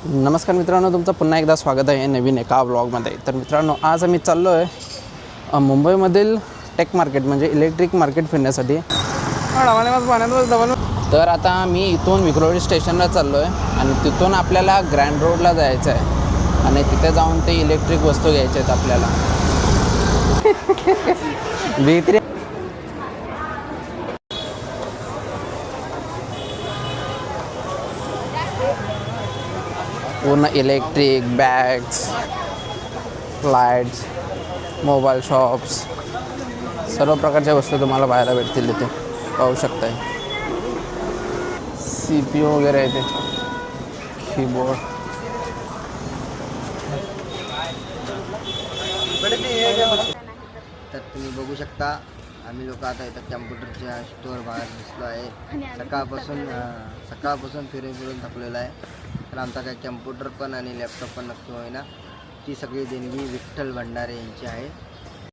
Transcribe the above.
नमस्कार मित्रांनो, तुमचं पुन्हा एकदा स्वागत आहे नवीन एका ब्लॉगमध्ये. तर मित्रांनो, आज आम्ही चाललो आहे मुंबईमधील टेक मार्केट म्हणजे इलेक्ट्रिक मार्केट फिरण्यासाठी. तर आता मी इथून विक्रोळी स्टेशनला चाललो आहे आणि तिथून आपल्याला ग्रँड रोडला जायचं आहे आणि तिथे जाऊन ते इलेक्ट्रिक वस्तू घ्यायचे आहेत आपल्याला. B3 पूर्ण electric bags, lights, mobile shops, सर्व प्रकारच्या वस्तू तुम्हाला पाहायला भेटतील इथे. पाहू शकताय CPU वगैरे आहे, ते कीबोर्ड. तर तुम्ही बघू शकता आम्ही लोक आता इथं कॅम्प्युटरच्या स्टोअर बाहेर दिसलो आहे. सकाळपासून फिरून थकलेलो आहे. तर आमचा काही कॅम्प्युटर पण आणि लॅपटॉप पण नसतो आहे ना, ती सगळी देणगी विठ्ठल भंडारे यांची आहे.